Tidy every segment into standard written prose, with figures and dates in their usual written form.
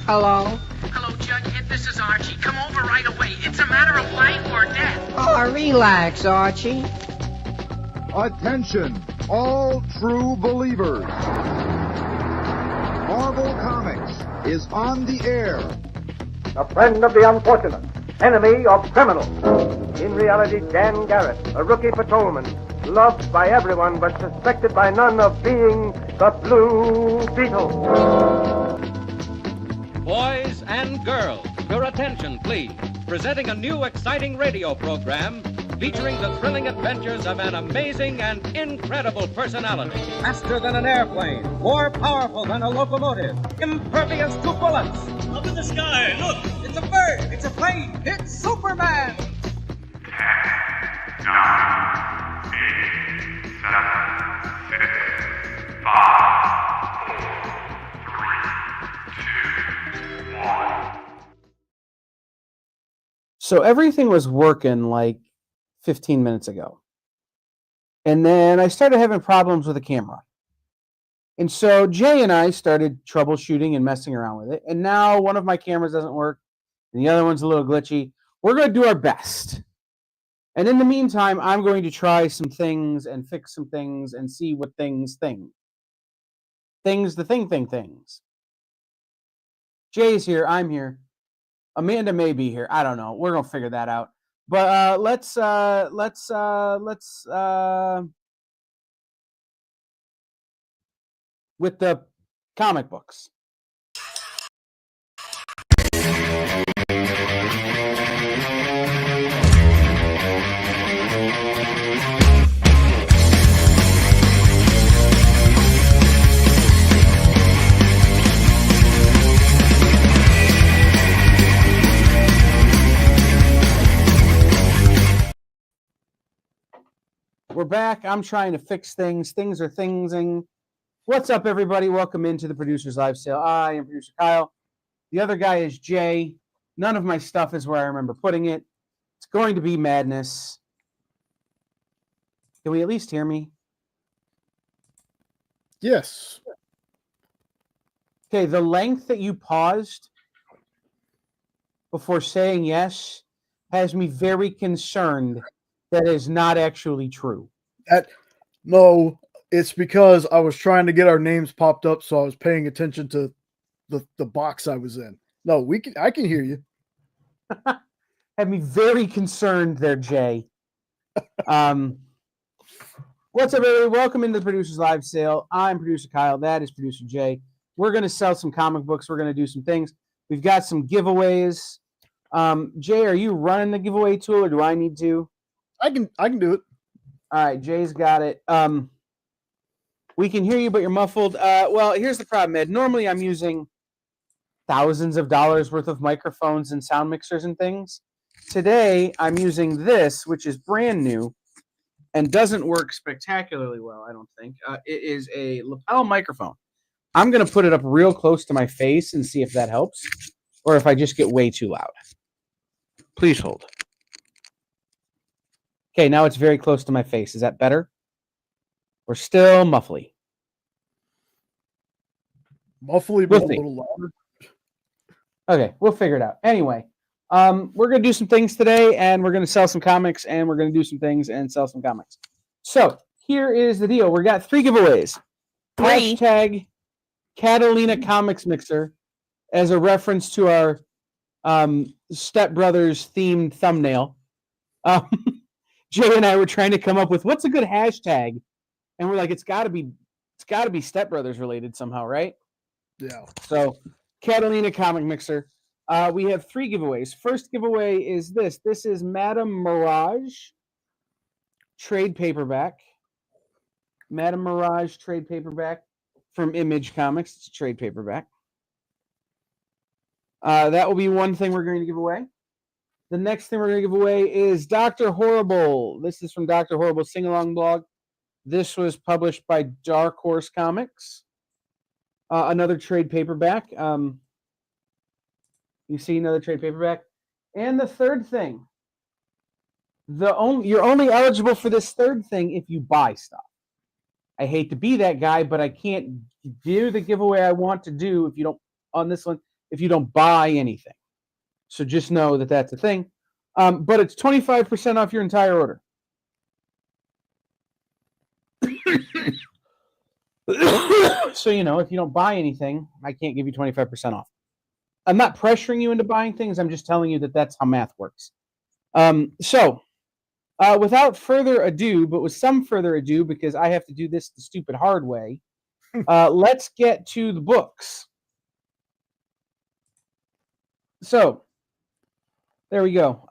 Hello? Hello, Jughead. This is Archie. Come over right away. It's a matter of life or death. Oh, relax, Archie. Attention, all true believers. Marvel Comics is on the air. A friend of the unfortunate, enemy of criminals. In reality, Dan Garrett, a rookie patrolman, loved by everyone but suspected by none of being the Blue Beetle. Boys and girls, your attention, please. Presenting a new exciting radio program featuring the thrilling adventures of an amazing and incredible personality. Faster than an airplane, more powerful than a locomotive, impervious to bullets. Up in the sky, look! It's a bird, it's a plane, it's Superman! 10, 9, 8, 7, 6, 5, 4, 3, 2, 1. So everything was working like 15 minutes ago. And then I started having problems with the camera. And so Jay and I started troubleshooting and messing around with it. And now one of my cameras doesn't work and the other one's a little glitchy. We're going to do our best. And in the meantime, I'm going to try some things and fix some things and see what things. Things. Jay's here. I'm here. Amanda may be here. I don't know. We're going to figure that out. But let's with the comic books. We're back. I'm trying to fix things. Things are thingsing. What's up, everybody? Welcome into the Producer's Live Sale. I am Producer Kyle. The other guy is Jay. None of my stuff is where I remember putting it. It's going to be madness. Can we at least hear me? Yes. Okay, the length that you paused before saying yes has me very concerned that is not actually true. No, it's because I was trying to get our names popped up, so I was paying attention to the box I was in. No, I can hear you. Had me very concerned there, Jay. What's up, everybody? Welcome into the Producer's Live Sale. I'm Producer Kyle. That is Producer Jay. We're going to sell some comic books. We're going to do some things. We've got some giveaways. Jay, are you running the giveaway tool, or do I need to? I can do it. All right, Jay's got it. We can hear you, but you're muffled. Well, here's the problem, Ed. Normally, I'm using thousands of dollars worth of microphones and sound mixers and things. Today, I'm using this, which is brand new and doesn't work spectacularly well, I don't think. It is a lapel microphone. I'm going to put it up real close to my face and see if that helps, or if I just get way too loud. Please hold. Okay, now it's very close to my face. Is that better? Or still muffly? Muffly, but a little louder. Okay, we'll figure it out. Anyway, we're going to do some things today, and we're going to sell some comics, and we're going to do some things and sell some comics. So, here is the deal. We got 3 giveaways. Hashtag Catalina Comics Mixer as a reference to our Step Brothers themed thumbnail. Jay and I were trying to come up with what's a good hashtag, and we're like, it's got to be Step Brothers related somehow, right? Yeah. So, Catalina Comic Mixer. We have 3 giveaways. First giveaway is this. This is Madame Mirage trade paperback. Madame Mirage trade paperback from Image Comics. It's a trade paperback. That will be one thing we're going to give away. The next thing we're going to give away is Dr. Horrible. This is from Dr. Horrible's sing-along blog. This was published by Dark Horse Comics. Another trade paperback. You see another trade paperback. And the third thing. You're only eligible for this third thing if you buy stuff. I hate to be that guy, but I can't do the giveaway I want to do if if you don't buy anything. So just know that that's a thing. But it's 25% off your entire order. So, if you don't buy anything, I can't give you 25% off. I'm not pressuring you into buying things. I'm just telling you that that's how math works. So, without further ado, but with some further ado, because I have to do this the stupid hard way, let's get to the books. So, there we go.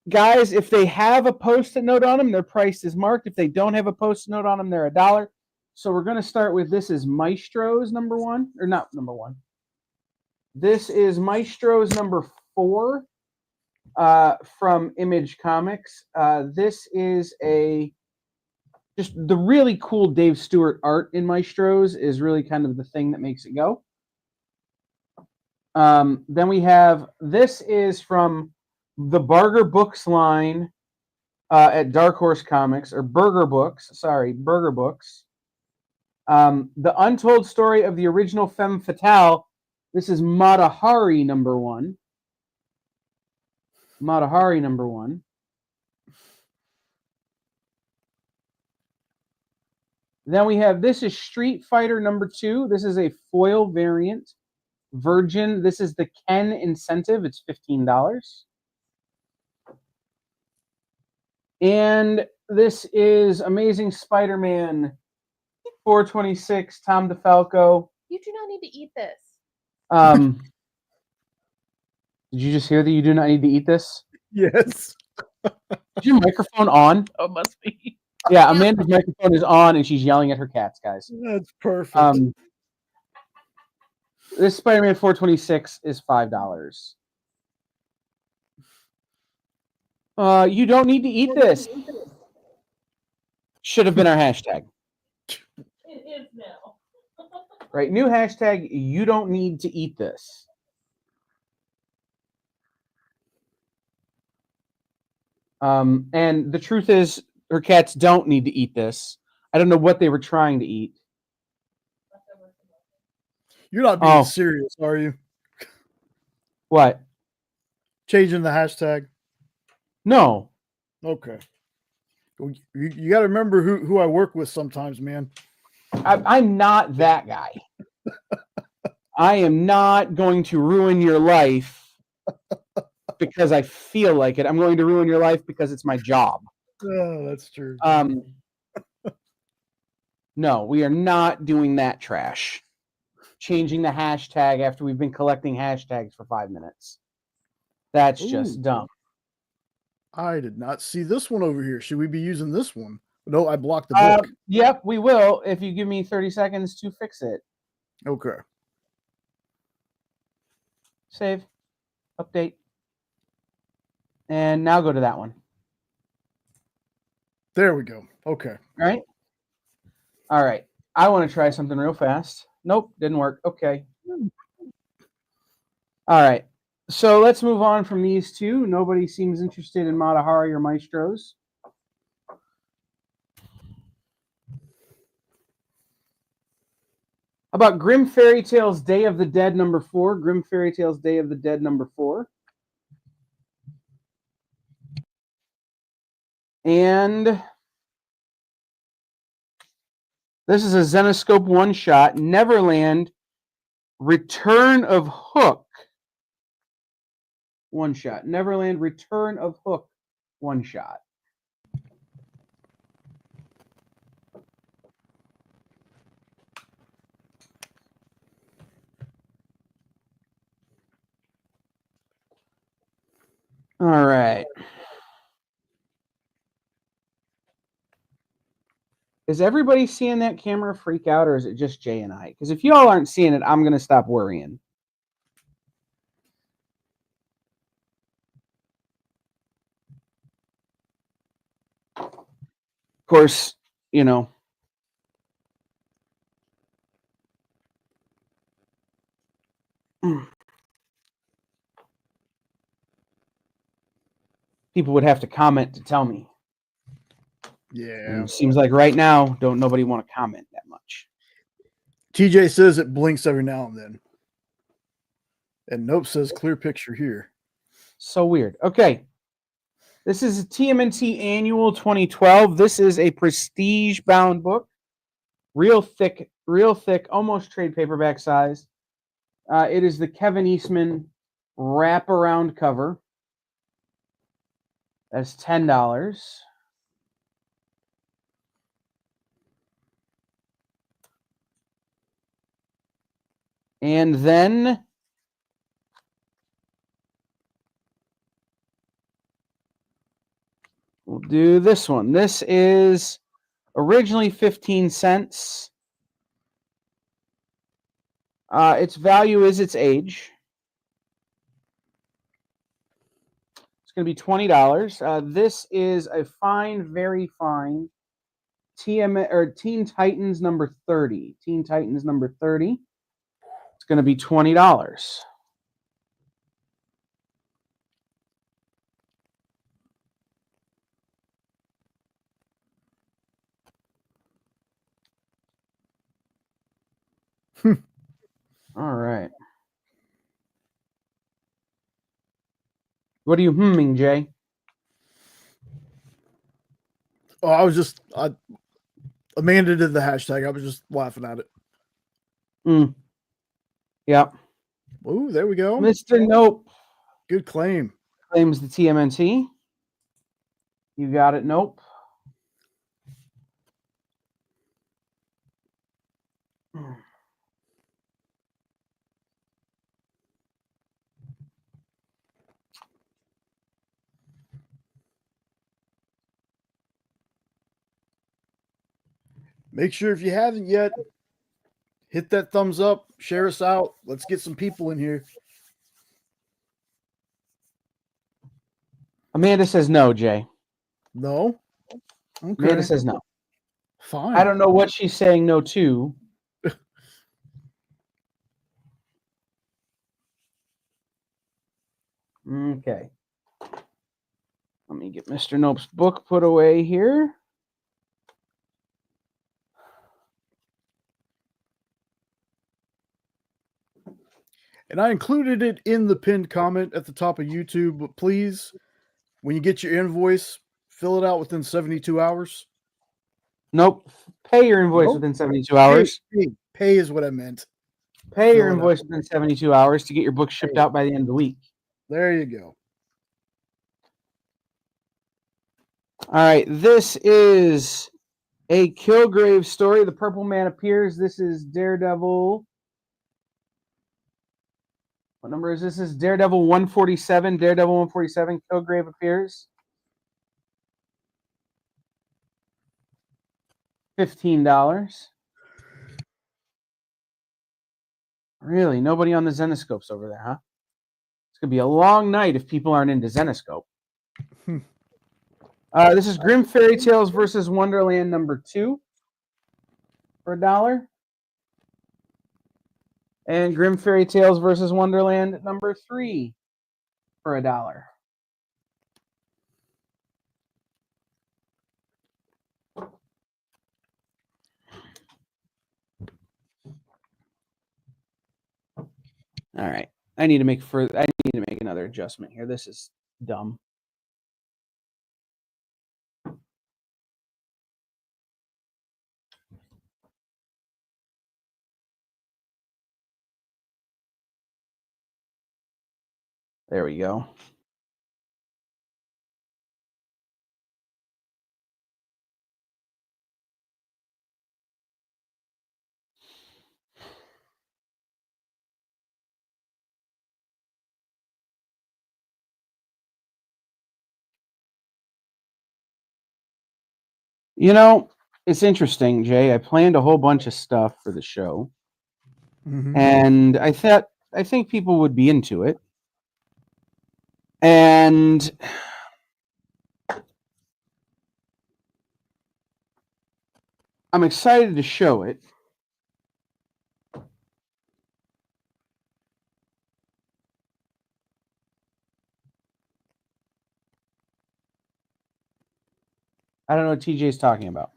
Guys, if they have a Post-it note on them, their price is marked. If they don't have a Post-it note on them, they're $1. So we're going to start with, this is Maestro's number 1, or not number 1. This is Maestro's number 4 from Image Comics. This is just the really cool Dave Stewart art in Maestro's is really kind of the thing that makes it go. Then we have, this is from the Barger Books line at Dark Horse Comics, or Burger Books. The Untold Story of the Original Femme Fatale. This is Mata Hari number 1. Then we have, this is Street Fighter number 2. This is a foil variant. Virgin. This is the Ken Incentive. It's $15. And this is Amazing Spider-Man 426, Tom DeFalco. You do not need to eat this. Did you just hear that you do not need to eat this? Yes. Is your microphone on? Oh, it must be. Yeah, Amanda's microphone is on, and she's yelling at her cats, guys. That's perfect. This Spider-Man 426 is $5. You don't need to eat this. Should have been our hashtag. It is now. Right, new hashtag, you don't need to eat this. And the truth is, her cats don't need to eat this. I don't know what they were trying to eat. You're not being serious, are you? What? Changing the hashtag? No. Okay. You got to remember who I work with sometimes, man. I'm not that guy. I am not going to ruin your life because I feel like it. I'm going to ruin your life because it's my job. Oh, that's true. No, we are not doing that trash. Changing the hashtag after we've been collecting hashtags for 5 minutes. That's just dumb. I did not see this one over here. Should we be using this one? No, I blocked the book. Yep, we will if you give me 30 seconds to fix it. Okay. Save. Update. And now go to that one. There we go. Okay. All right. I want to try something real fast. Nope, didn't work. Okay. All right. So let's move on from these two. Nobody seems interested in Mata Hari or Maestro's. About Grim Fairy Tales Day of the Dead number 4. Grim Fairy Tales Day of the Dead number 4. And this is a Zenoscope one-shot. Neverland Return of Hook. One-shot. Neverland Return of Hook. One-shot. All right. Is everybody seeing that camera freak out, or is it just Jay and I? Because if y'all aren't seeing it, I'm going to stop worrying. Of course, you know. People would have to comment to tell me. Yeah. It seems like right now, don't nobody want to comment that much. TJ says it blinks every now and then. And Nope says clear picture here. So weird. Okay. This is a TMNT Annual 2012. This is a prestige bound book. Real thick, almost trade paperback size. It is the Kevin Eastman wraparound cover. That's $10. And then we'll do this one. This is originally 15 cents. Its value is its age. It's going to be $20. This is a fine, very fine Teen Titans number 30. Teen Titans number 30. It's going to be $20. All right. What are you humming, Jay? Oh, Amanda did the hashtag. I was just laughing at it. Yep. Oh, there we go. Mr. Nope. Good claim. Claims the TMNT. You got it, Nope. Make sure if you haven't yet, hit that thumbs up, share us out. Let's get some people in here. Amanda says no, Jay. No? Okay. Amanda says no. Fine. I don't know what she's saying no to. Okay. Let me get Mr. Nope's book put away here. And I included it in the pinned comment at the top of YouTube, but please, when you get your invoice, fill it out within 72 hours. Nope. Pay your invoice within 72 hours. Pay is what I meant. Pay your invoice within 72 hours to get your book shipped out by the end of the week. There you go. All right. This is a Kilgrave story. The Purple Man appears. This is Daredevil. What number is this? This is Daredevil 147. Daredevil 147. Kilgrave appears. $15. Really? Nobody on the Zenoscopes over there, huh? It's going to be a long night if people aren't into Zenoscope. This is Grim Fairy Tales versus Wonderland number 2 for $1. And Grim Fairy Tales versus Wonderland number 3 for $1. All right. I need to make another adjustment here. This is dumb. There we go. You know, it's interesting, Jay. I planned a whole bunch of stuff for the show. Mm-hmm. And I think people would be into it. And I'm excited to show it. I don't know what TJ's talking about.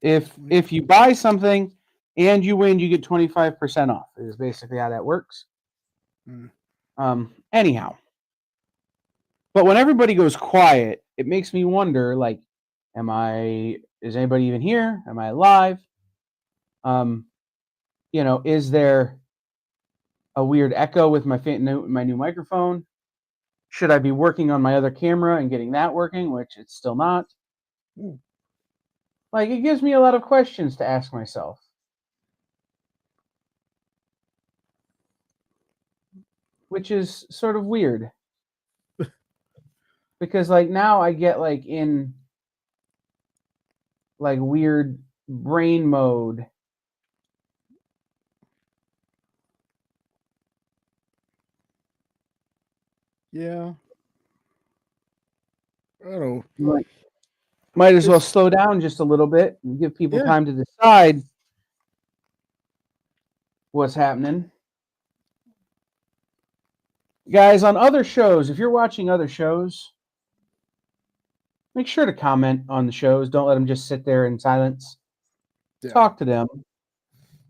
If you buy something and you win, you get 25% off. Is basically how that works. Anyhow, but when everybody goes quiet, it makes me wonder, like, is anybody even here? Am I alive? Is there a weird echo with my new microphone? Should I be working on my other camera and getting that working, which it's still not? Like, it gives me a lot of questions to ask myself. Which is sort of weird. Because, like, now I get, like, in, like, weird brain mode. Yeah. I don't know. Might as well slow down just a little bit and give people Yeah. time to decide what's happening. Guys, on other shows, if you're watching other shows, make sure to comment on the shows. Don't let them just sit there in silence. Yeah. Talk to them.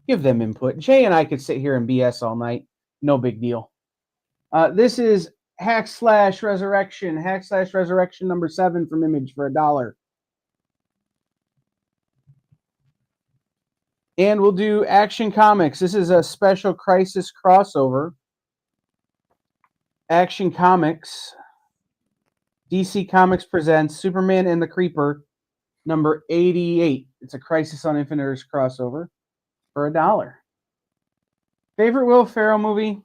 Give them input. Jay and I could sit here and BS all night. No big deal. This is Hack/Resurrection. Hack/Resurrection number 7 from Image for $1. And we'll do Action Comics. This is a special Crisis crossover. Action Comics. DC Comics presents Superman and the Creeper, number 88. It's a Crisis on Infinite Earths crossover for $1. Favorite Will Ferrell movie?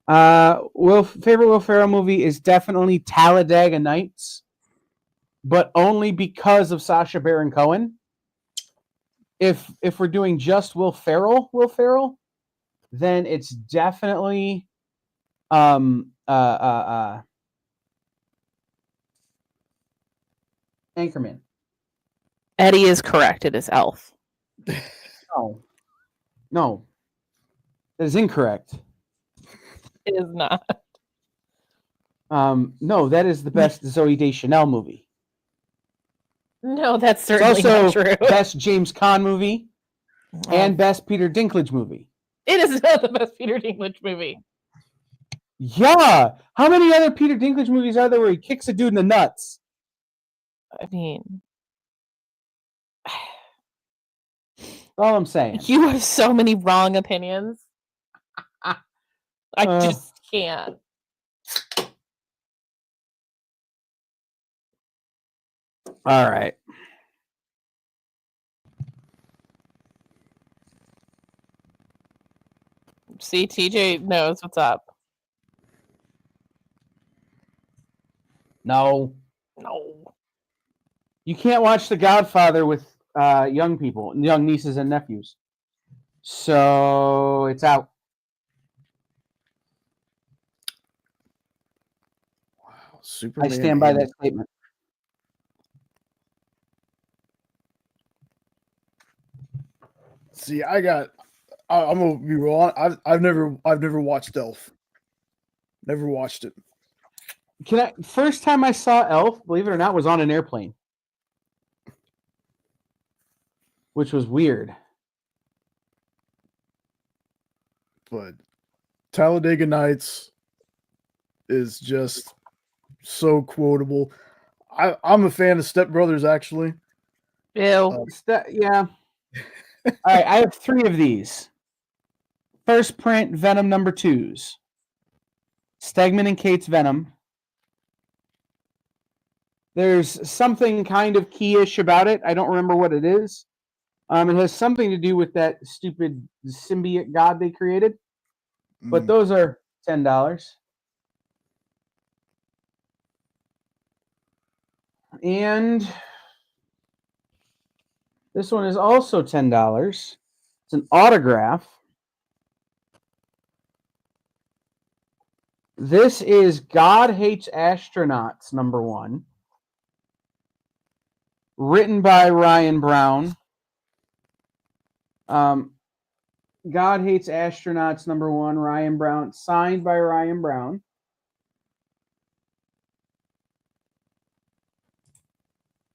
Favorite Will Ferrell movie is definitely Talladega Nights, but only because of Sacha Baron Cohen. If we're doing just Will Ferrell, then it's definitely Anchorman. Eddie is correct. It is Elf. No, that is incorrect. It is not. No, that is the best Zooey Deschanel movie. No, that's It's certainly also not true. best James Caan movie and best Peter Dinklage movie. It is not the best Peter Dinklage movie. Yeah. How many other Peter Dinklage movies are there where he kicks a dude in the nuts? I mean, that's all I'm saying. You have so many wrong opinions. I just can't. All right. See, TJ knows what's up. No. You can't watch The Godfather with young people, young nieces and nephews. So it's out. Wow, Superman. I stand by that statement. See, I'm gonna be wrong. I've never watched Elf. Never watched it. First time I saw Elf, believe it or not, was on an airplane, which was weird. But Talladega Nights is just so quotable. I'm a fan of Step Brothers, actually. Ew. Yeah. All right, I have 3 of these. First print Venom number 2s. Stegman and Kate's Venom. There's something kind of key-ish about it. I don't remember what it is. It has something to do with that stupid symbiote god they created. But those are $10. And this one is also $10. It's an autograph. This is God Hates Astronauts number 1. Written by Ryan Brown. God Hates Astronauts number 1, Ryan Brown. Signed by Ryan Brown.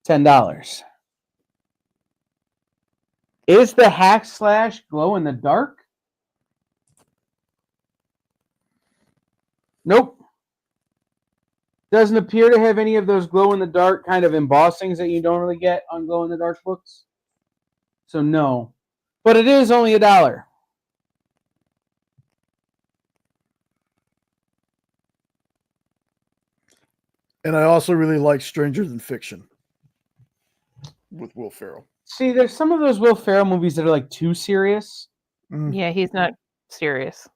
$10. Is the hack slash glow in the dark? Nope. Doesn't appear to have any of those glow in the dark kind of embossings that you don't really get on glow in the dark books. So no. But it is only $1. And I also really like Stranger Than Fiction with Will Ferrell. See, there's some of those Will Ferrell movies that are like too serious. Yeah, he's not serious.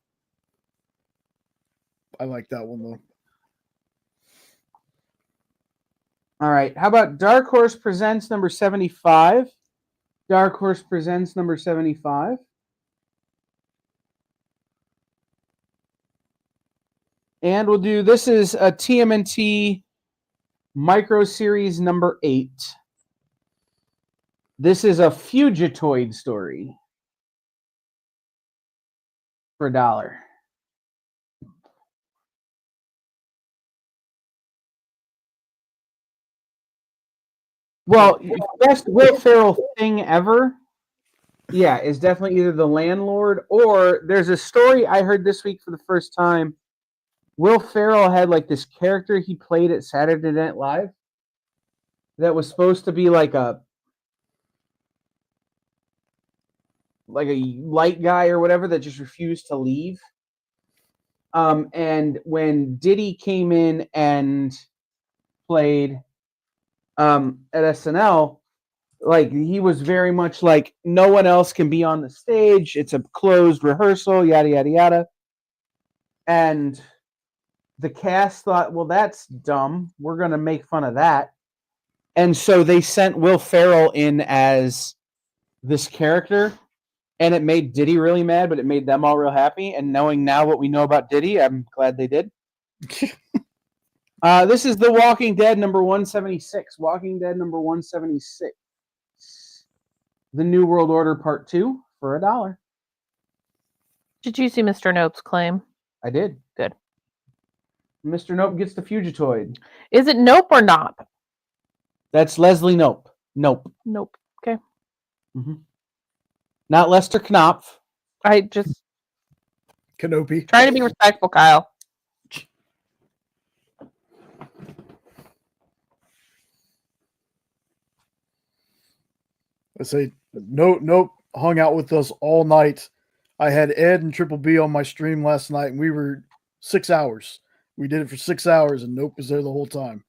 I like that one though. All right. How about Dark Horse Presents number 75? Dark Horse Presents number 75. And we'll do, this is a TMNT Micro Series number 8. This is a Fugitoid story for $1. Well, best Will Ferrell thing ever, yeah, is definitely either The Landlord or there's a story I heard this week for the first time. Will Ferrell had like this character he played at Saturday Night Live that was supposed to be like a light guy or whatever that just refused to leave. And when Diddy came in and played at SNL, like he was very much like no one else can be on the stage. It's a closed rehearsal, yada yada yada. And the cast thought, well, that's dumb. We're gonna make fun of that. And so they sent Will Ferrell in as this character, and it made Diddy really mad, but it made them all real happy. And knowing now what we know about Diddy, I'm glad they did. This is The Walking Dead number 176. Walking Dead number 176. The New World Order Part 2 for $1. Did you see Mr. Nope's claim? I did. Good. Mr. Nope gets the Fugitoid. Is it Nope or Nop? That's Leslie Nope. Nope. Nope. Okay. Mm-hmm. Not Lester Knopf. I just Canopy. trying to be respectful, Kyle. I say nope. Hung out with us all night. I had Ed and Triple B on my stream last night, and we were 6 hours. We did it for 6 hours, and Nope was there the whole time.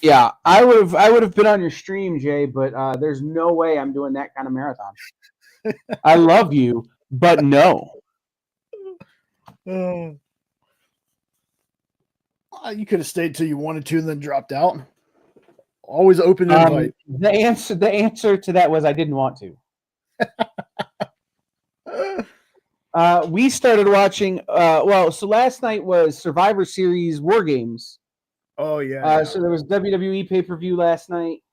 Yeah, I would have been on your stream, Jay, but there's no way I'm doing that kind of marathon. I love you, but no. You could have stayed till you wanted to, and then dropped out. Always open invite. The answer to that was I didn't want to. We started watching. So last night was Survivor Series War Games. Oh yeah. So there was WWE pay-per-view last night,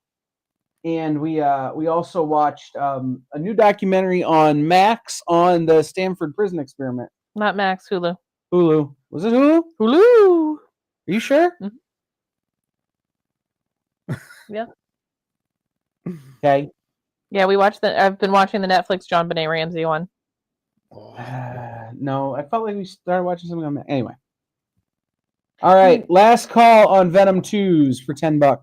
and we also watched a new documentary on Max on the Stanford Prison Experiment. Not Max, Hulu. Hulu. Was it Hulu? Hulu. Are you sure? Mm-hmm. Yeah. Okay. Yeah, I've been watching the Netflix John Benet Ramsey one. No, I felt like we started watching something on that. Anyway. All right, last call on Venom 2s for $10.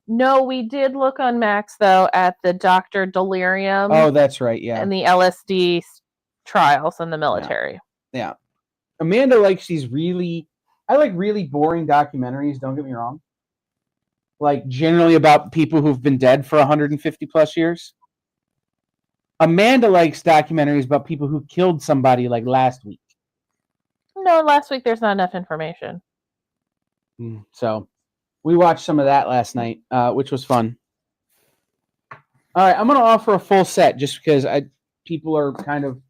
No, we did look on Max though at the Dr. Delirium. Oh, that's right, yeah. And the LSD trials in the military. Yeah. Amanda likes I like really boring documentaries, don't get me wrong. Like generally about people who've been dead for 150 plus years. Amanda likes documentaries about people who killed somebody like last week. No, last week there's not enough information. So we watched some of that last night, which was fun. All right, I'm going to offer a full set just because people are kind of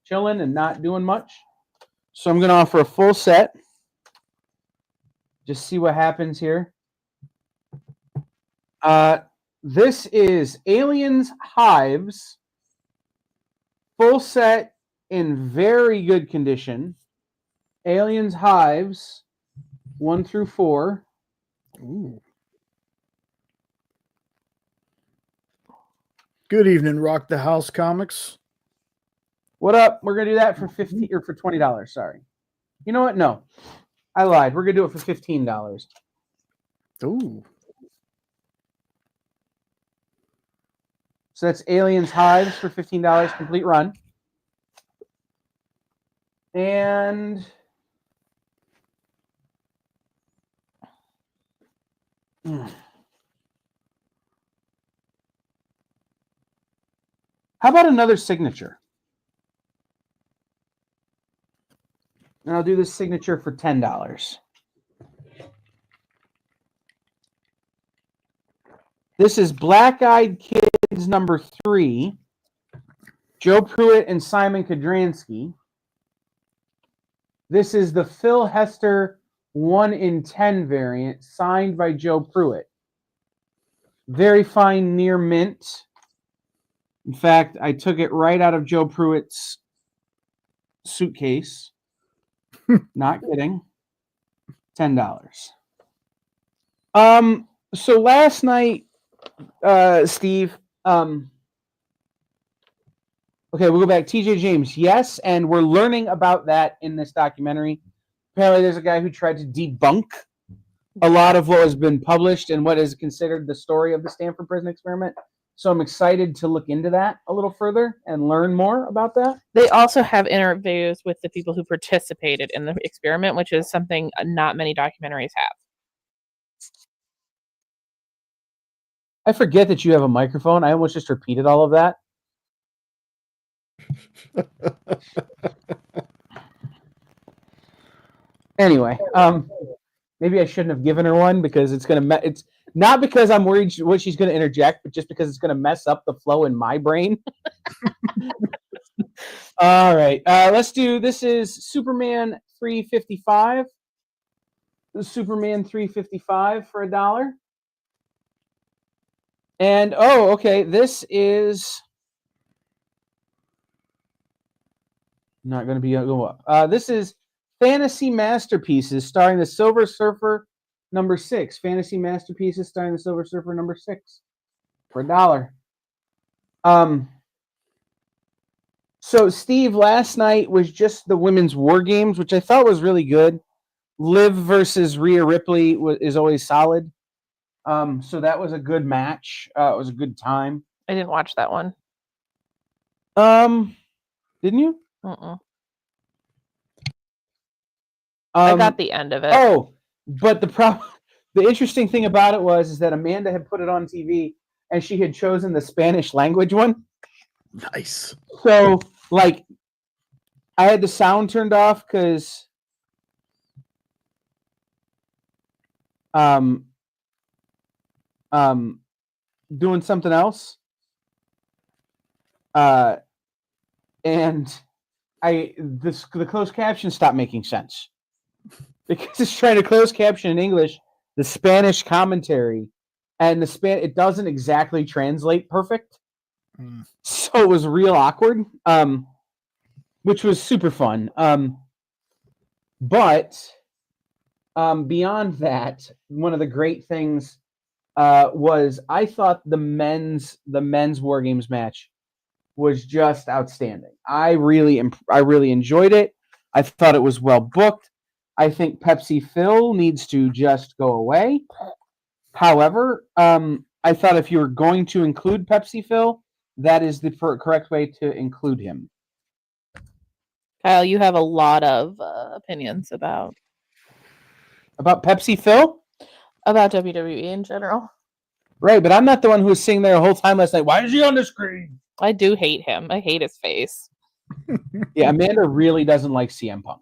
chilling and not doing much. So I'm going to offer a full set. Just see what happens here. This is Aliens Hives. Full set in very good condition. Aliens Hives 1 through 4. Ooh. Good evening, Rock the House Comics. What up? We're gonna do that for $15 or for $20. Sorry. You know what? No, I lied. We're gonna do it for $15. Ooh. So that's Aliens Hives for $15 complete run. And how about another signature? And I'll do this signature for $10. This is Black Eyed Kids number 3, Joe Pruitt and Simon Kodransky. This is the Phil Hester 1 in 10 variant, signed by Joe Pruitt. Very fine near mint. In fact, I took it right out of Joe Pruitt's suitcase. Not kidding. $10. So last night, Steve, okay, we'll go back. TJ James, yes, and we're learning about that in this documentary. Apparently, there's a guy who tried to debunk a lot of what has been published and what is considered the story of the Stanford Prison Experiment. So I'm excited to look into that a little further and learn more about that. They also have interviews with the people who participated in the experiment, which is something not many documentaries have. I forget that you have a microphone. I almost just repeated all of that. Anyway, maybe I shouldn't have given her one because it's gonna. It's not because I'm worried what she's gonna interject, but just because it's gonna mess up the flow in my brain. All right, let's do. This is Superman 355. Superman 355 for $1. And oh, okay, this is not going to be go up. This is Fantasy Masterpieces starring the Silver Surfer number 6. Fantasy Masterpieces starring the Silver Surfer number 6 for $1. So Steve, last night was just the women's war games, which I thought was really good. Liv versus Rhea Ripley is always solid. So that was a good match. It was a good time. I didn't watch that one. Didn't you? I got the end of it. Oh, but the interesting thing about it is that Amanda had put it on TV and she had chosen the Spanish language one. Nice. So, like, I had the sound turned off because doing something else. And the closed caption stopped making sense because it's trying to close caption in English the Spanish commentary, and it doesn't exactly translate perfect. So it was real awkward, which was super fun. But beyond that, one of the great things was I thought the men's War Games match was just outstanding. I really enjoyed it. I thought it was well booked. I think Pepsi Phil needs to just go away. However, I thought if you were going to include Pepsi Phil, that is the correct way to include him. Kyle, you have a lot of opinions about Pepsi Phil? About WWE in general. Right, but I'm not the one who was sitting there the whole time last night. Why is he on the screen? I do hate him. I hate his face. Yeah, Amanda really doesn't like CM Punk.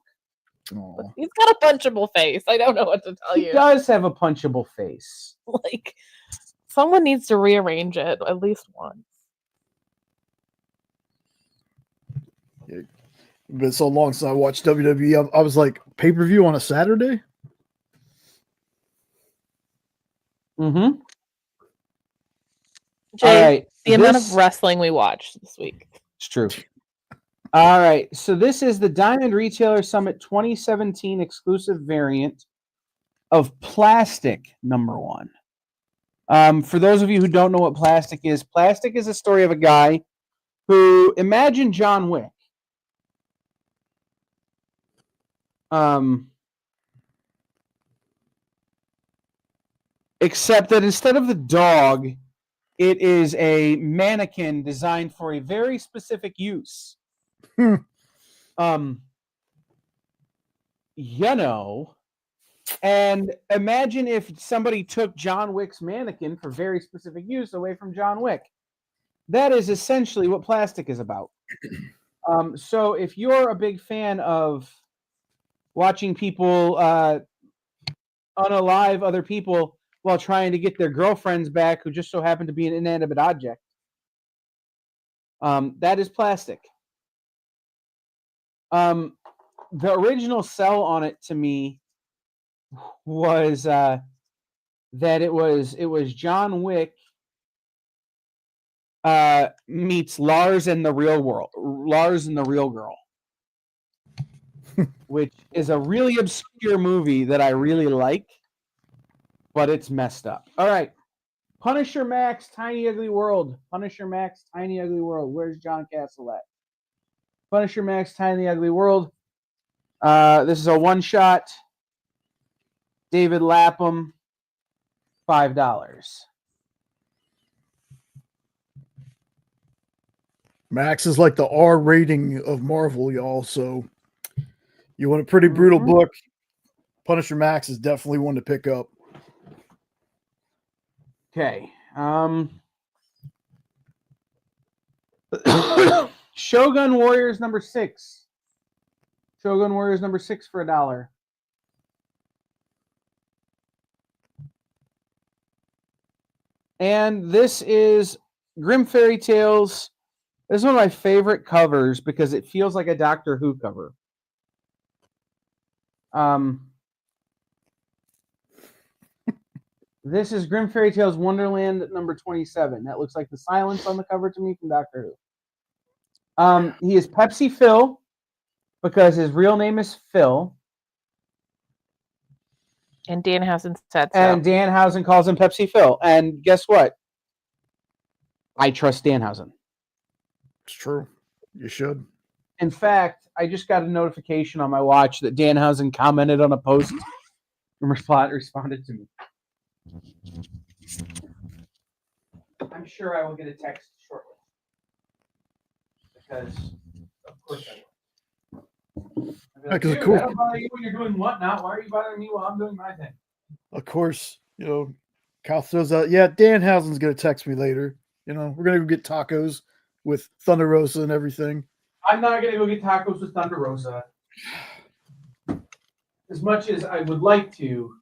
Aww. He's got a punchable face. I don't know what to tell you. He does have a punchable face. Like, someone needs to rearrange it at least once. It's been so long since I watched WWE. I was like, pay-per-view on a Saturday? Mm-hmm. Jay, all right, the amount of wrestling we watched this week. It's true. All right, so this is the Diamond Retailer Summit 2017 exclusive variant of Plastic number 1. For those of you who don't know what Plastic is a story of a guy who, imagine John Wick. Except that instead of the dog, it is a mannequin designed for a very specific use. You know, and imagine if somebody took John Wick's mannequin for very specific use away from John Wick. That is essentially what Plastic is about. So if you're a big fan of watching people unalive other people while trying to get their girlfriends back who just so happen to be an inanimate object, that is Plastic. The original sell on it to me was that it was John Wick meets Lars and the Real Girl, which is a really obscure movie that I really like, but it's messed up. All right, Punisher Max, Tiny Ugly World. Punisher Max, Tiny Ugly World. Where's John Castle at? Punisher Max, Tiny Ugly World. This is a one-shot. David Lapham, $5. Max is like the R rating of Marvel, y'all. So you want a pretty brutal book, Punisher Max is definitely one to pick up. Okay. Shogun Warriors number 6. Shogun Warriors number 6 for $1. And this is Grim Fairy Tales. This is one of my favorite covers because it feels like a Doctor Who cover. This is Grim Fairy Tales Wonderland number 27. That looks like the silence on the cover to me from Doctor Who. He is Pepsi Phil because his real name is Phil. And Danhausen said so. And Danhausen calls him Pepsi Phil. And guess what? I trust Danhausen. It's true. You should. In fact, I just got a notification on my watch that Danhausen commented on a post and responded to me. I'm sure I will get a text shortly. Because, of course I will. Like, Dude, cool. I don't bother you when you're doing what now? Why are you bothering me while I'm doing my thing? Of course, Kyle throws out, yeah, Danhausen's going to text me later. We're going to go get tacos with Thunder Rosa and everything. I'm not going to go get tacos with Thunder Rosa. As much as I would like to,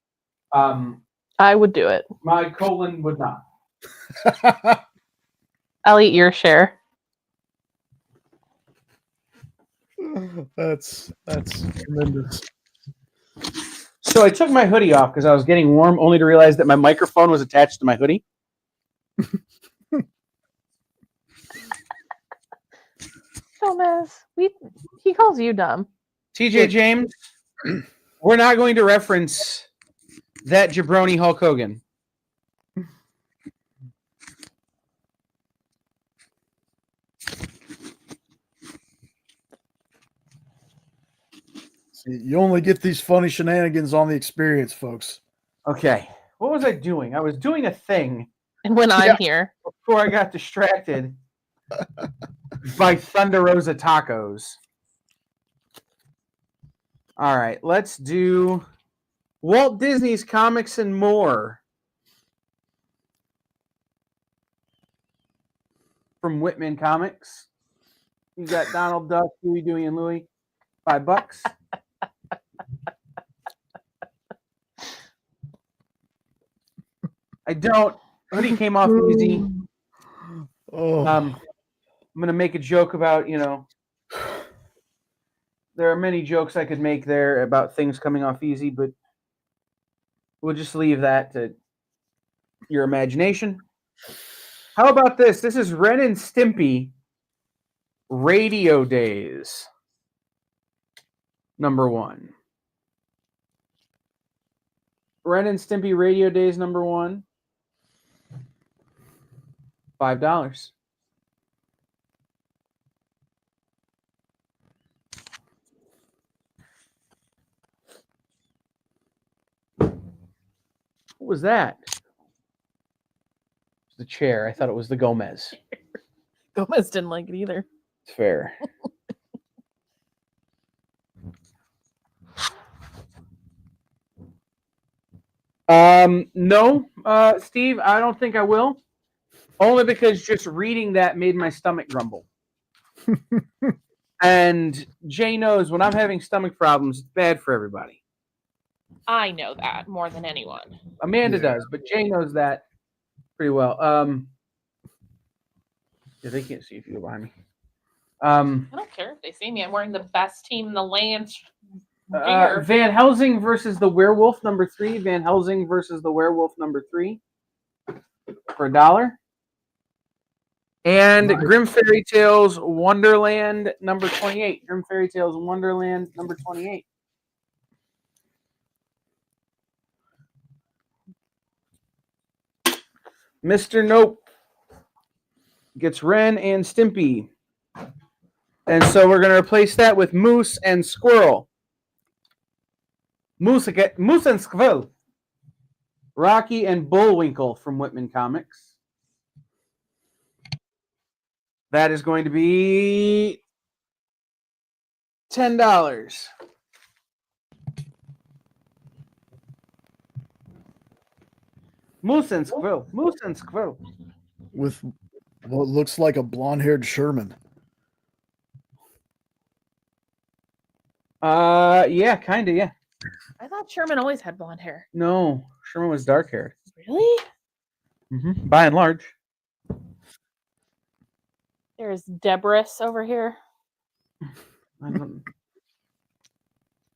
I would do it. my colon would not. I'll eat your share. That's tremendous. So I took my hoodie off because I was getting warm, only to realize that my microphone was attached to my hoodie. Dumbass. He calls you dumb. TJ James, we're not going to reference that jabroni Hulk Hogan. See, you only get these funny shenanigans on the experience, folks. Okay. What was I doing? I was doing a thing. And when I'm here. Before I got distracted by Thunder Rosa tacos. All right. Let's do Walt Disney's Comics and More. From Whitman Comics. You got Donald Duck, Huey, Dewey, and Louie. $5. I don't. Hoodie came off easy. I'm going to make a joke about, there are many jokes I could make there about things coming off easy, but we'll just leave that to your imagination. How about this? This is Ren and Stimpy Radio Days. Number 1. Ren and Stimpy Radio Days number 1. $5. What was that? The chair. I thought it was the Gomez. Gomez didn't like it either. It's fair. No, Steve, I don't think I will. Only because just reading that made my stomach grumble. And Jay knows when I'm having stomach problems, it's bad for everybody. I know that more than anyone. Amanda does, but Jay knows that pretty well. Yeah, they can't see if you go behind me. I don't care if they see me. I'm wearing the best team in the land. Van Helsing versus the Werewolf #3. Van Helsing versus the Werewolf #3 for $1. And Grim Fairy Tales Wonderland #28. Grim Fairy Tales Wonderland #28. Mr. Nope gets Ren and Stimpy. And so we're going to replace that with Moose and Squirrel. Moose and Squirrel. Rocky and Bullwinkle from Whitman Comics. That is going to be $10. Moose and Squirrel. Moose and Squirrel. With what looks like a blonde-haired Sherman. Yeah, kind of, yeah. I thought Sherman always had blonde hair. No, Sherman was dark-haired. Really? Mm-hmm. By and large. There's Debris over here. I don't...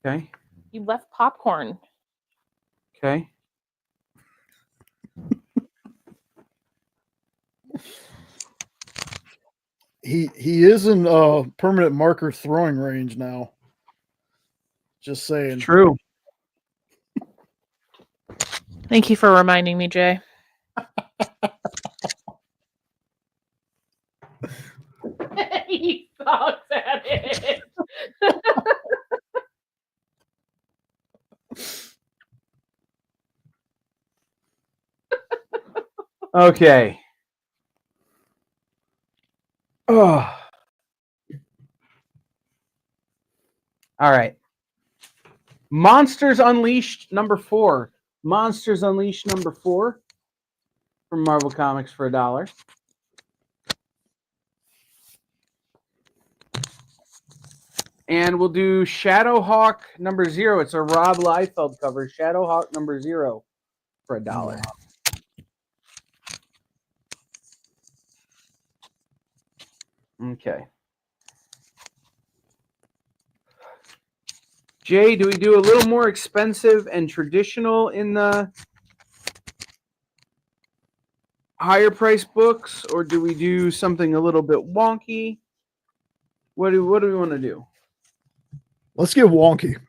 Okay. You left popcorn. Okay. He is in permanent marker throwing range now. Just saying. True. Thank you for reminding me, Jay. He sucks at it. Okay. Oh. All right. Monsters Unleashed #4. Monsters Unleashed #4 from Marvel Comics for $1. And we'll do Shadowhawk #0. It's a Rob Liefeld cover. Shadowhawk #0 for $1. Okay. Jay, do we do a little more expensive and traditional in the higher price books, or do we do something a little bit wonky? What do we want to do? Let's get wonky.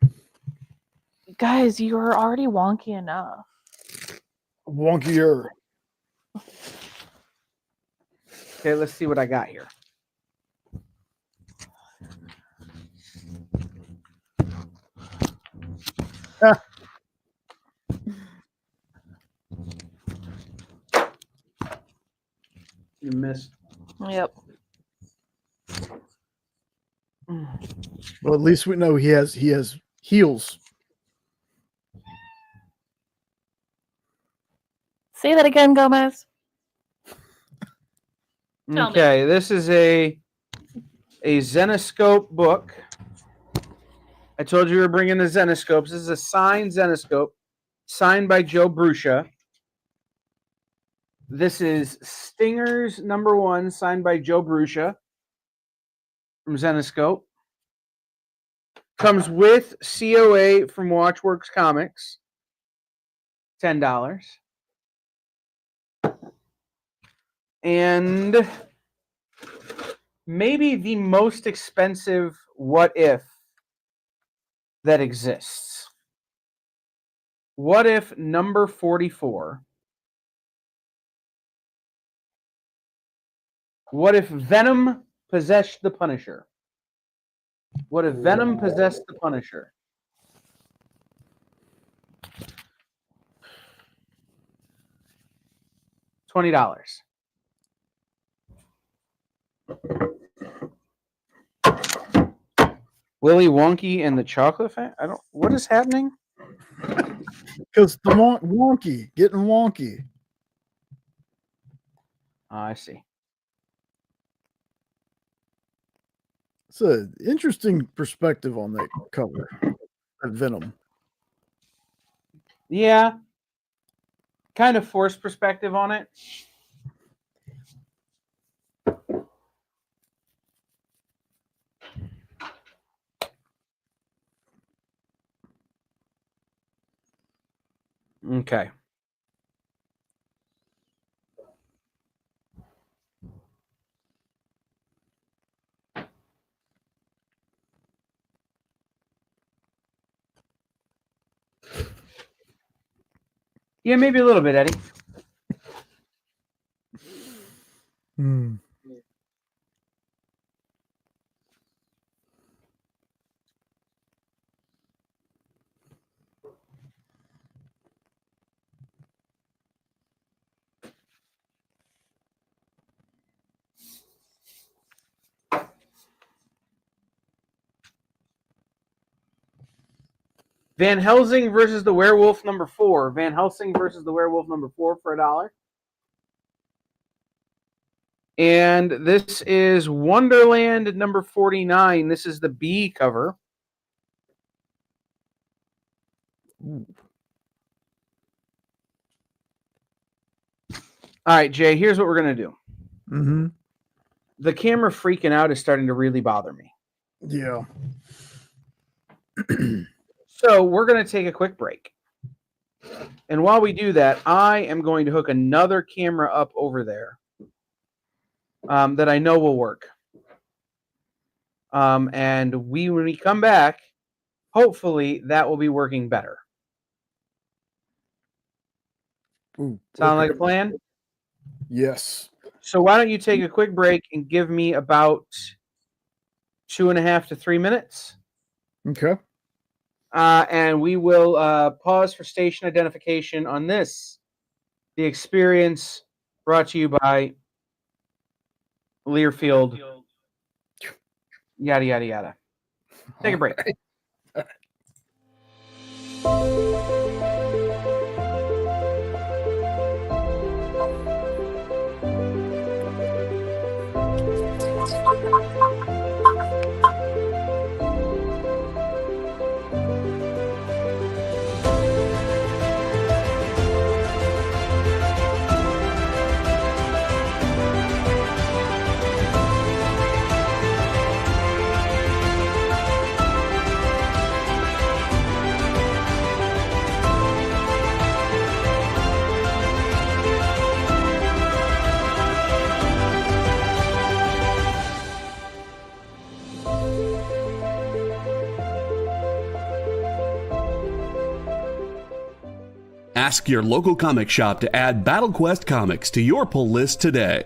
Guys, you are already wonky enough. Wonkier. Okay, let's see what I got here. You missed. Yep. Well, at least we know he has heels. Say that again, Gomez. Okay, this is a Zenoscope book. I told you we were bringing the Zenoscopes. This is a signed Zenoscope, signed by Joe Bruscia. This is Stingers #1, signed by Joe Bruscia from Zenoscope. Comes with COA from Watchworks Comics, $10. And maybe the most expensive What If that exists. What If #44 What if Venom possessed the Punisher? What if Venom possessed the Punisher? $20. Willy Wonky and the Chocolate Factory? I don't. What is happening? Because the wonky, getting wonky. Oh, I see. It's an interesting perspective on that cover. That Venom. Yeah. Kind of forced perspective on it. Okay. Yeah, maybe a little bit, Eddie. Van Helsing versus the Werewolf #4. Van Helsing versus the Werewolf #4 for $1. And this is Wonderland #49. This is the B cover. All right, Jay, here's what we're going to do. Mm-hmm. The camera freaking out is starting to really bother me. Yeah. So we're going to take a quick break. And while we do that, I am going to hook another camera up over there that I know will work. And when we come back, hopefully that will be working better. Ooh, Sound okay. like a plan? Yes. So why don't you take a quick break and give me about 2.5 to 3 minutes? Okay. And we will pause for station identification on this. The Experience, brought to you by Learfield. Yada, yada, yada. Take a break. Ask your local comic shop to add Battle Quest comics to your pull list today.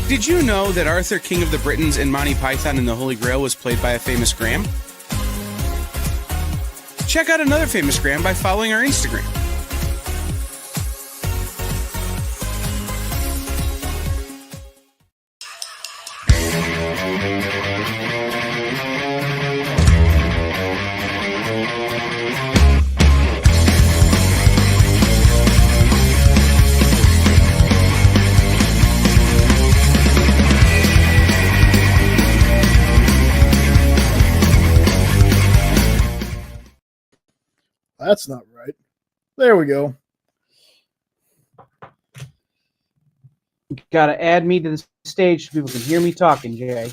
Did you know that Arthur, King of the Britons, and Monty Python and the Holy Grail was played by a famous Graham? Check out another famous Graham by following our Instagram. that's not right. There we go. Got to add me to the stage so people can hear me talking, Jay.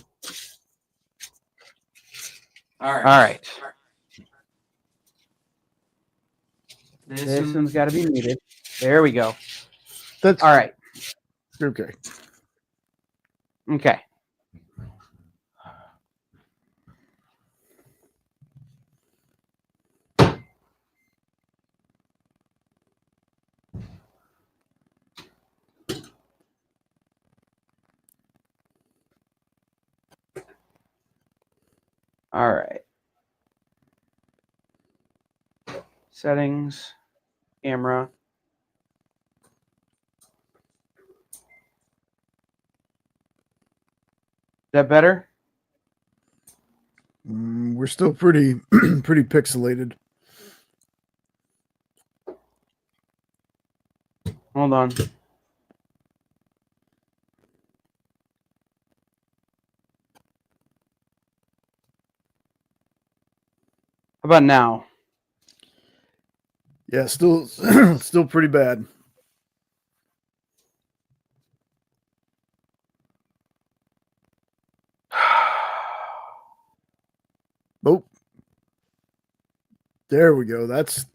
All right. This one's got to be muted. There we go. That's all right. Okay. Okay. All right. Settings, camera. Is that better? We're still pretty pretty pixelated. Hold on. How about now? Yeah, still still pretty bad. Oh, there we go. That's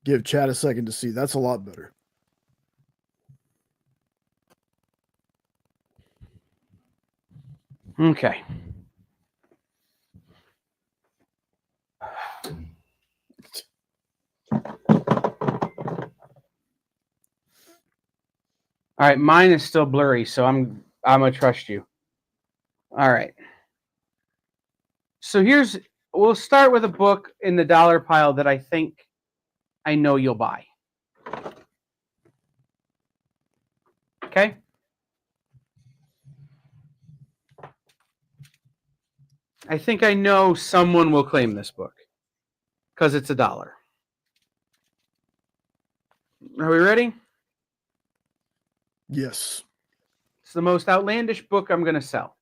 give chat a second to see. That's a lot better. Okay. All right, mine is still blurry, so I'm gonna trust you. All right. So we'll start with a book in the dollar pile that I think I know you'll buy. Okay? I think I know someone will claim this book because it's $1. Are we ready? Yes. It's the most outlandish book I'm going to sell.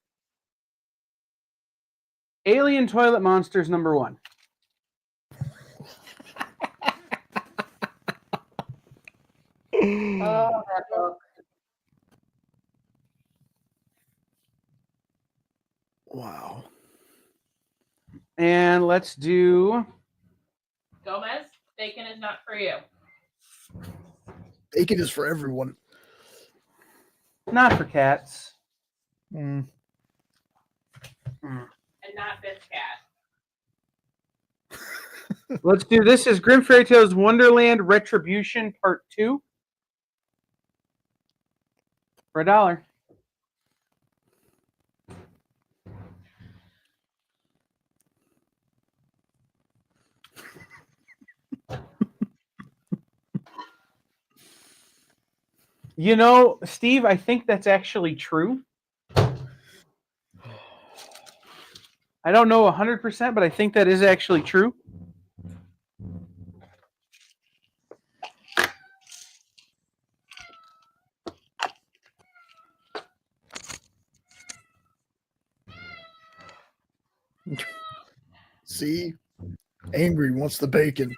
Alien Toilet Monsters #1. Oh, that book. Wow. And let's do... Gomez, bacon is not for you. Bacon is for everyone. Not for cats. Mm. And not this cat. Let's do this is Grimm Fairy Tales Wonderland Retribution Part 2 for $1. You know, Steve, I think that's actually true. I don't know 100%, but I think that is actually true. See? Angry wants the bacon.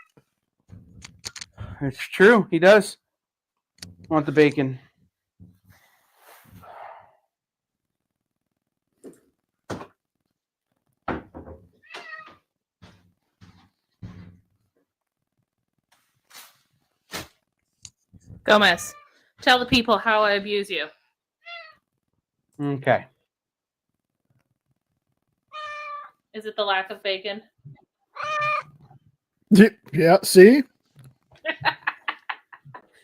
It's true. He does want the bacon. Gomez, tell the people how I abuse you. Okay. Is it the lack of bacon? Yeah, see?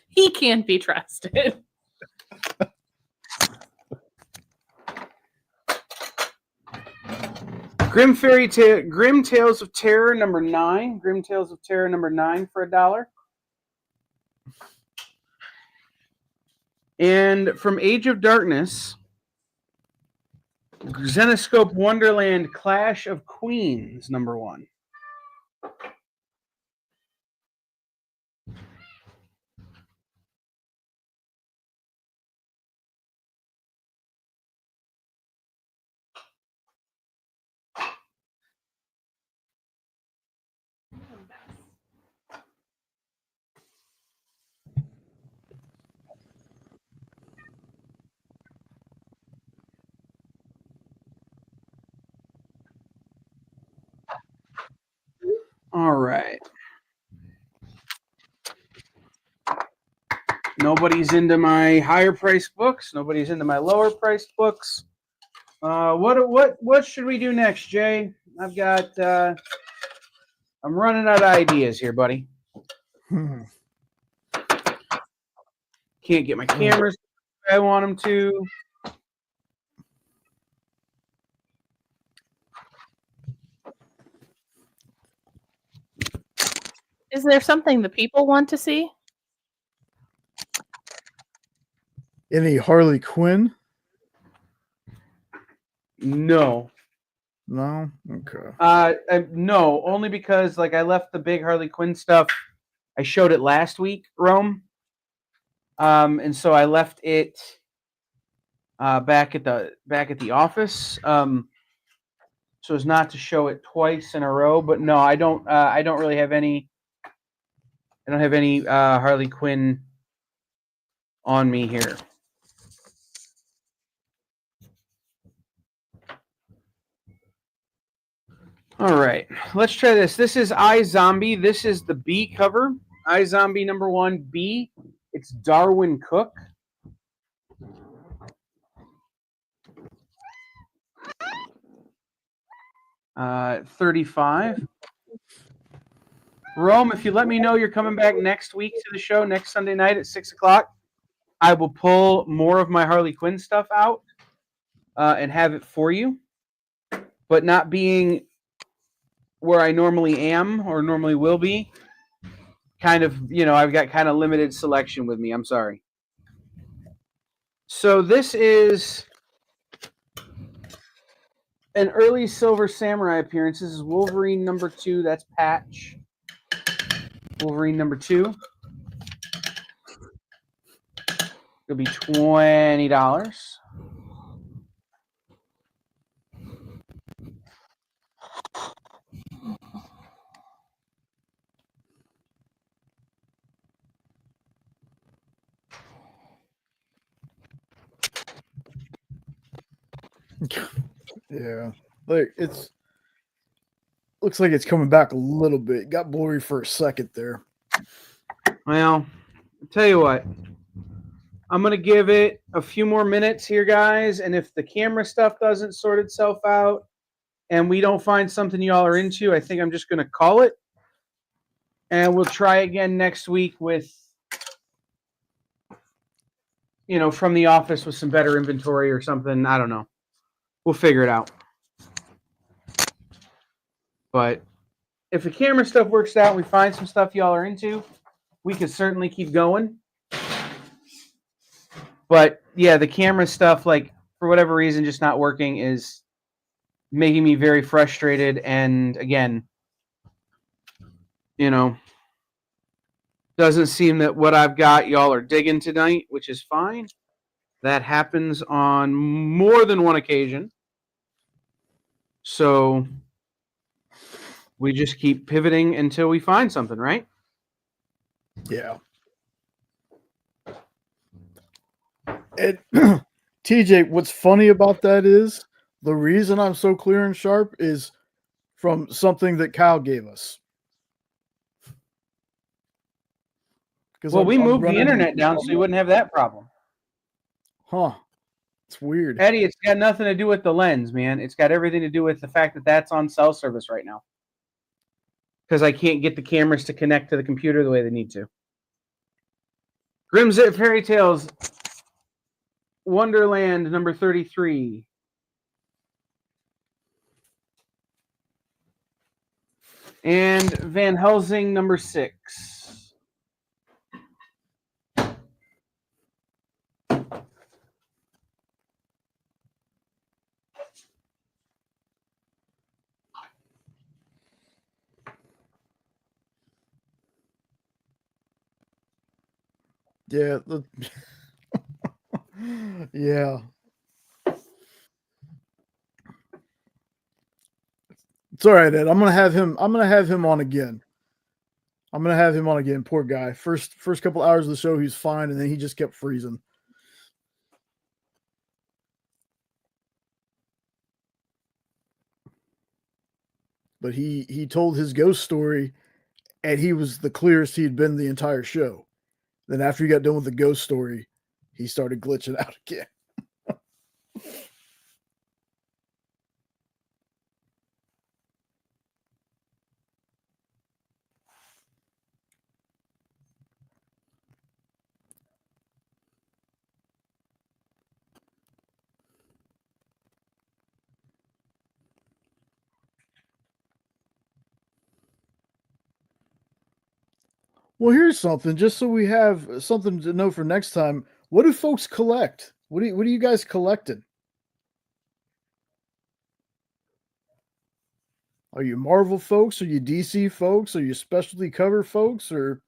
He can't be trusted. Grimm Tales of Terror #9. Grimm Tales of Terror #9 for $1. And from Age of Darkness, Zenoscope Wonderland Clash of Queens #1. Nobody's into my higher price books. Nobody's into my lower price books. What should we do next, Jay? I've got I'm running out of ideas here, buddy. Can't get my cameras the way I want them to. Is there something the people want to see? Any Harley Quinn? No. No? Okay. No, only because like I left the big Harley Quinn stuff. I showed it last week, Rome. And so I left it back at the office. So as not to show it twice in a row. But no, I don't really have any. I don't have any Harley Quinn on me here. All right, let's try this. This is iZombie. This is the B cover. iZombie #1 B. It's Darwin Cook. $35. Rome, if you let me know you're coming back next week to the show, next Sunday night at 6 o'clock, I will pull more of my Harley Quinn stuff out and have it for you. But not being where I normally am or normally will be, kind of, I've got kind of limited selection with me. I'm sorry. So this is an early Silver Samurai appearance. This is Wolverine #2. That's Patch. Wolverine #2. It'll be $20. Yeah, like looks like it's coming back a little bit. Got blurry for a second there. Well, I'll tell you what. I'm going to give it a few more minutes here, guys. And if the camera stuff doesn't sort itself out and we don't find something y'all are into, I think I'm just going to call it. And we'll try again next week with, from the office with some better inventory or something. I don't know. We'll figure it out. But if the camera stuff works out and we find some stuff y'all are into, we could certainly keep going. But yeah, the camera stuff, like for whatever reason, just not working is making me very frustrated. And again, doesn't seem that what I've got y'all are digging tonight, which is fine. That happens on more than one occasion. So we just keep pivoting until we find something, right? Yeah. And TJ, what's funny about that is the reason I'm so clear and sharp is from something that Kyle gave us. Well, we moved the internet down so you wouldn't have that problem. Huh. It's weird. Eddie, it's got nothing to do with the lens, man. It's got everything to do with the fact that that's on cell service right now. Because I can't get the cameras to connect to the computer the way they need to. Grim Zip Fairy Tales Wonderland #33. And Van Helsing #6. Yeah. Yeah. It's all right, Ed. I'm gonna have him on again. Poor guy. First couple hours of the show, he's fine, and then he just kept freezing. But he told his ghost story, and he was the clearest he'd been the entire show. Then after he got done with the ghost story, he started glitching out again. Well, here's something, just so we have something to know for next time. What do folks collect? What are you guys collecting? Are you Marvel folks? Are you DC folks? Are you specialty cover folks? Or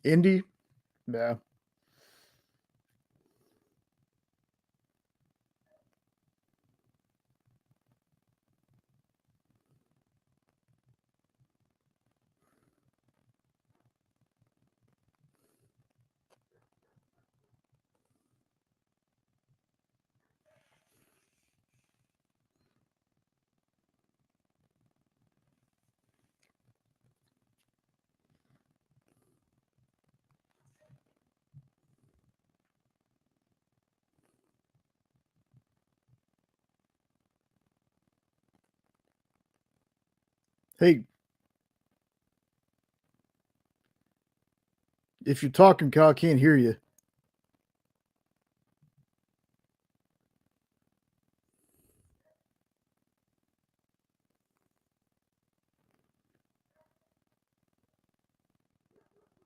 indie? Yeah. Hey, if you're talking, Kyle, I can't hear you.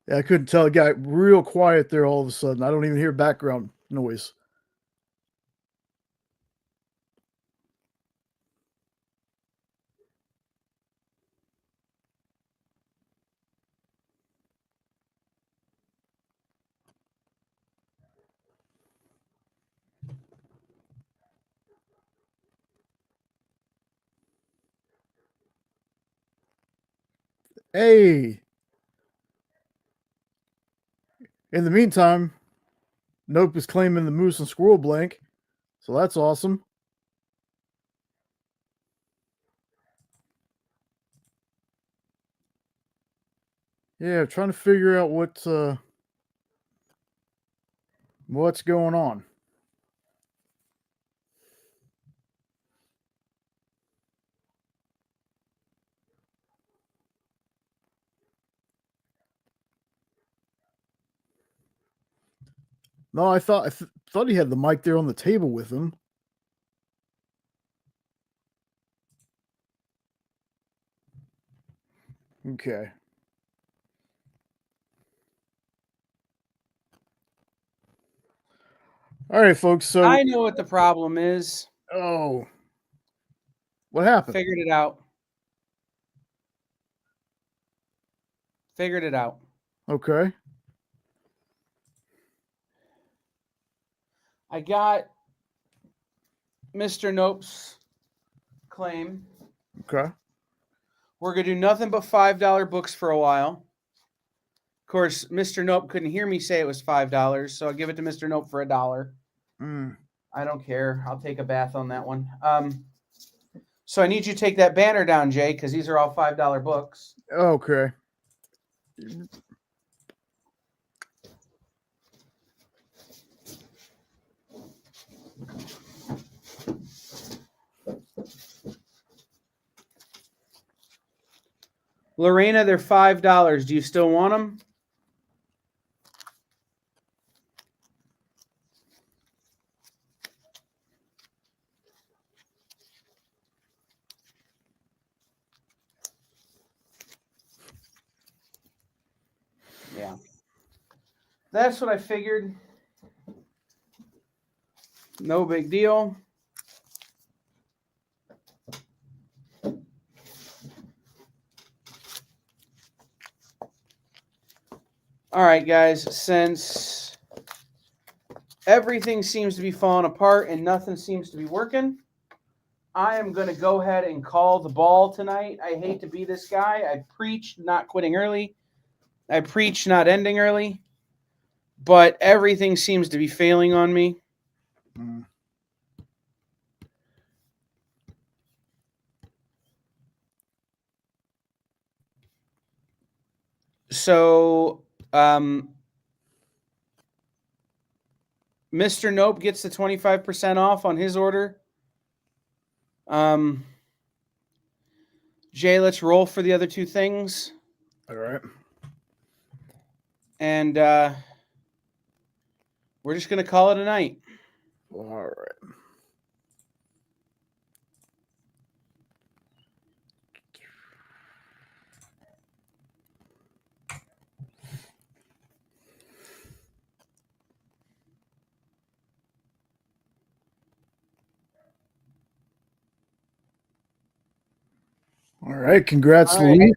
Yeah, I couldn't tell. It got real quiet there all of a sudden. I don't even hear background noise. Hey. In the meantime, Nope is claiming the Moose and Squirrel blank, so that's awesome. Yeah, trying to figure out what's going on. No, I thought he had the mic there on the table with him. Okay. All right, folks. So I know what the problem is. Oh. What happened? Figured it out. Figured it out. Okay. I got Mr. Nope's claim. Okay. We're going to do nothing but $5 books for a while. Of course, Mr. Nope couldn't hear me say it was $5, so I'll give it to Mr. Nope for $1. I don't care. I'll take a bath on that one. So I need you to take that banner down, Jay, because these are all $5 books. Okay. Lorena, they're $5. Do you still want them? Yeah. That's what I figured. No big deal. All right, guys, since everything seems to be falling apart and nothing seems to be working, I am going to go ahead and call the ball tonight. I hate to be this guy. I preached not quitting early. I preached not ending early. But everything seems to be failing on me. So, Mr. Nope gets the 25% off on his order. Jay, let's roll for the other two things. All right. And we're just going to call it a night. All right. All right. Congrats, All right. Luis.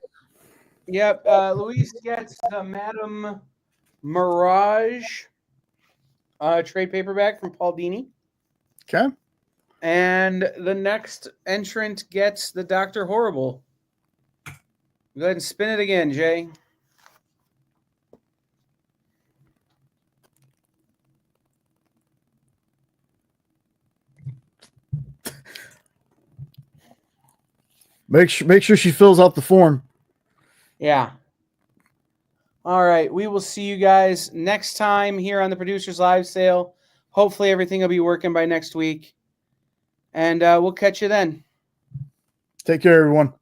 Yep. Luis gets the Madame Mirage trade paperback from Paul Dini. Okay. And the next entrant gets the Dr. Horrible. Go ahead and spin it again, Jay. Make sure she fills out the form. Yeah. All right. We will see you guys next time here on the Producers Live Sale. Hopefully everything will be working by next week. And we'll catch you then. Take care, everyone.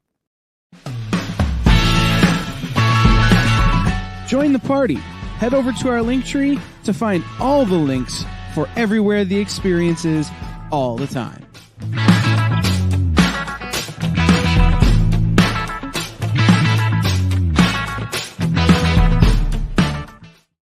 Join the party. Head over to our link tree to find all the links for everywhere the experience is all the time.